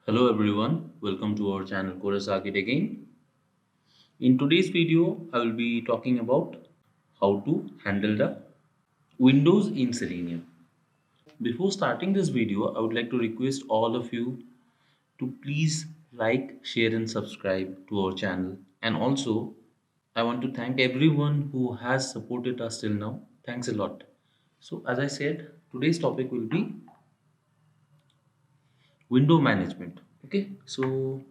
Hello everyone, welcome to our channel codersarcade again. In today's video, I will be talking about how to handle the Windows in Selenium. Before starting this video, I would like to request all of you to please like, share and subscribe to our channel. And also, I want to thank everyone who has supported us till now. Thanks a lot. So as I said, today's topic will be window management. Okay, so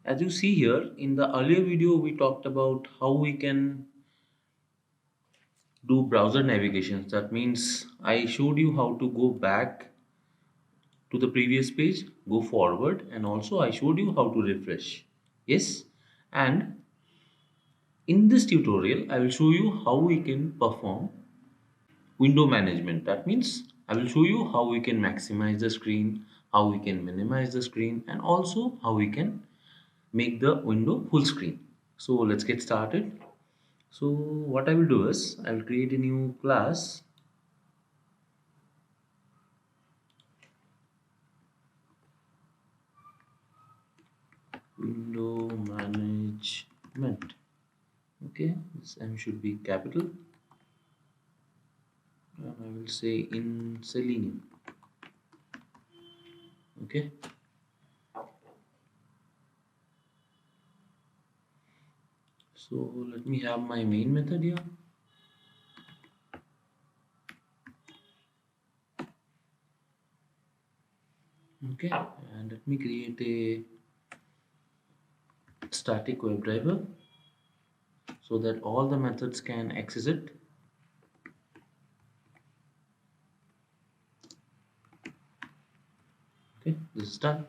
as you see here in the earlier video we talked about how we can do browser navigation. That means I showed you how to go back to the previous page, go forward, and also I showed you how to refresh. Yes, and in this tutorial I will show you how we can perform window management. That means I will show you how we can maximize the screen, how we can minimize the screen, and also how we can make the window full screen. So let's get started. So what I will do is I will create a new class. Window management. Okay, this M should be capital, and I will say in Selenium. Okay, so let me have my main method here. Okay, and let me create a static WebDriver so that all the methods can access it. Okay, this is done.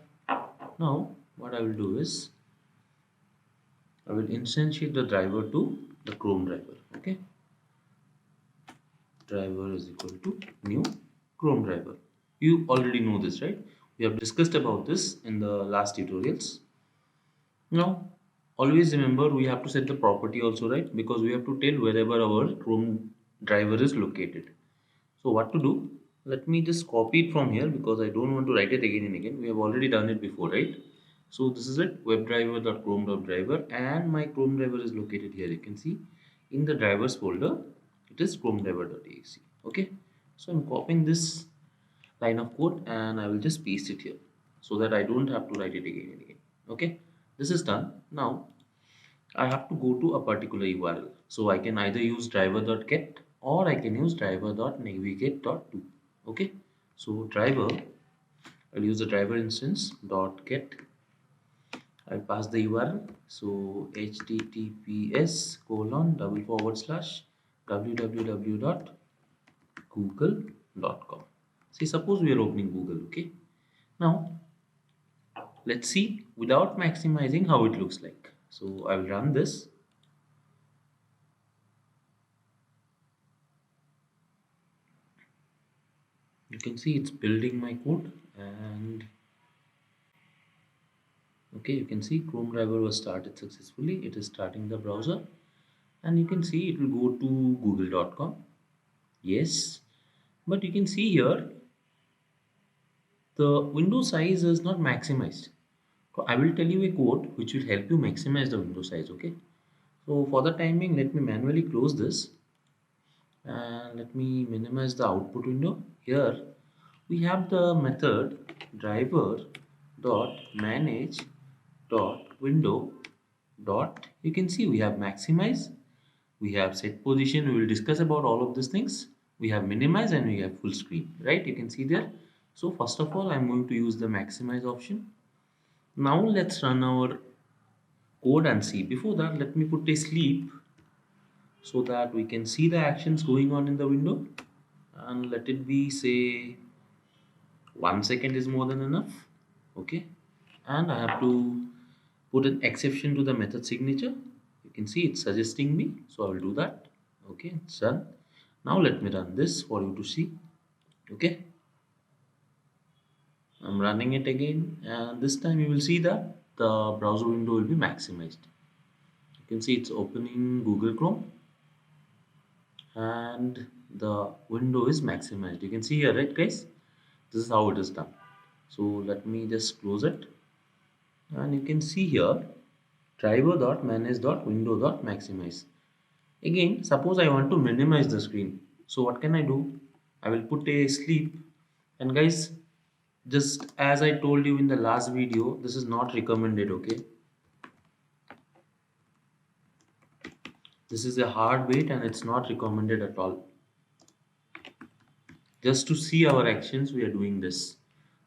Now what I will do is I will instantiate the driver to the Chrome driver. Okay, driver is equal to new Chrome driver. You already know this, right? We have discussed about this in the last tutorials. Now, always remember we have to set the property also, right? Because we have to tell wherever our Chrome driver is located. So what to do? Let me just copy it from here because I don't want to write it again and again. We have already done it before, right? So this is it, webdriver.chrome.driver, and my Chrome driver is located here. You can see in the drivers folder, it is chrome driver.exe. Okay, so I'm copying this line of code and I will just paste it here so that I don't have to write it again and again. Okay, this is done. Now I have to go to a particular URL. So I can either use driver.get or I can use driver.navigate.to. Okay, so driver, I'll use the driver instance dot get. I'll pass the URL. So https colon double forward slash www.google.com. See, suppose we are opening Google. Okay, now let's see without maximizing how it looks like. So I will run this. You can see it's building my code, and okay, you can see Chrome driver was started successfully. It is starting the browser, and you can see it will go to google.com. Yes, but you can see here the window size is not maximized. So I will tell you a code which will help you maximize the window size. Okay, so for the time being, let me manually close this and let me minimize the output window. Here we have the method driver dot manage dot window dot, you can see we have maximize, we have set position. We will discuss about all of these things. We have minimize and we have full screen, right? You can see there. So first of all I'm going to use the maximize option. Now let's run our code and see. Before that, let me put a sleep so that we can see the actions going on in the window, and let it be, say, 1 second is more than enough. Okay, and I have to put an exception to the method signature. You can see it's suggesting me, so I will do that. Okay, it's done. Now let me run this for you to see. Okay, I'm running it again, and this time you will see that the browser window will be maximized. You can see it's opening Google Chrome and the window is maximized. You can see here, right guys? This is how it is done. So let me just close it. and you can see here driver.manage.window.maximize. Again, suppose I want to minimize the screen. So what can I do? I will put a sleep. And guys, just as I told you in the last video, this is not recommended, okay? This is a hard weight and it's not recommended at all. Just to see our actions, we are doing this.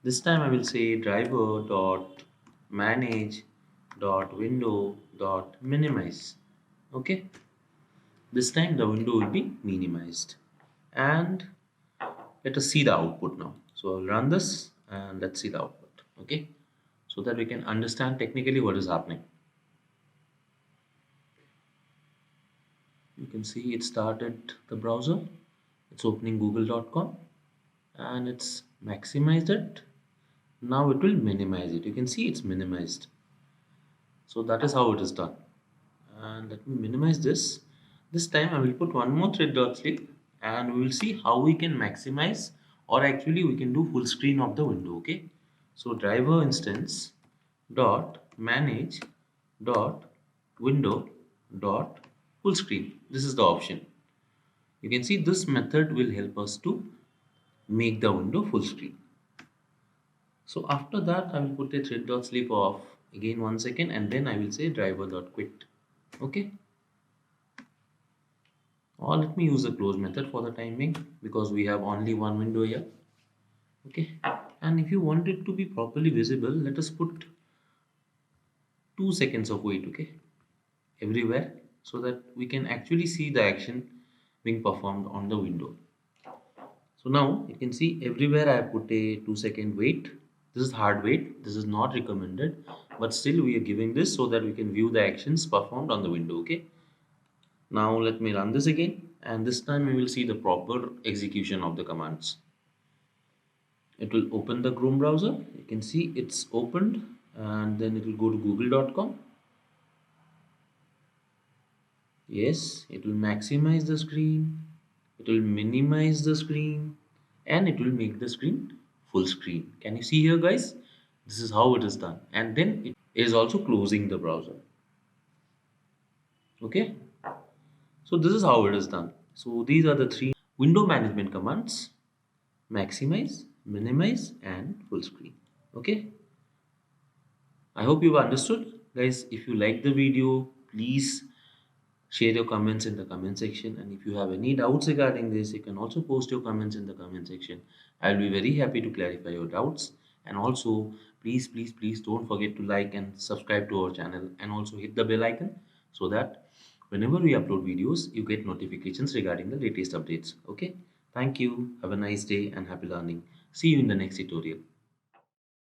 This time I will say driver.manage.window.minimize. Okay? This time the window will be minimized. And let us see the output now. So I'll run this and let's see the output. Okay? So that we can understand technically what is happening. You can see it started the browser. It's opening google.com and it's maximized it. Now it will minimize it. You can see it's minimized. So that is how it is done. And let me minimize this. This time I will put one more thread.sleep and we will see how we can maximize, or actually we can do full screen of the window. Okay. So driver instance dot manage dot window dot full screen. This is the option. You can see this method will help us to make the window full screen. So after that, I will put a thread.sleep off again 1 second and then I will say driver.quit. Okay. Or let me use the close method for the time being because we have only one window here. Okay. And if you want it to be properly visible, let us put 2 seconds of wait. Okay. Everywhere so that we can actually see the action being performed on the window. So now you can see everywhere I have put a 2-second wait. This is hard wait. This is not recommended, but still we are giving this so that we can view the actions performed on the window. Okay. Now let me run this again, and this time we will see the proper execution of the commands. It will open the Chrome browser. You can see it's opened, and then it will go to google.com. Yes, it will maximize the screen, it will minimize the screen, and it will make the screen full screen. Can you see here, guys? This is how it is done, and then it is also closing the browser. Okay, so this is how it is done. So these are the three window management commands: maximize, minimize, and full screen. Okay, I hope you've understood, guys. If you like the video, please share your comments in the comment section, and if you have any doubts regarding this, you can also post your comments in the comment section. I'll be very happy to clarify your doubts. And also, please don't forget to like and subscribe to our channel, and also hit the bell icon so that whenever we upload videos you get notifications regarding the latest updates. Okay, thank you, have a nice day and happy learning. See you in the next tutorial.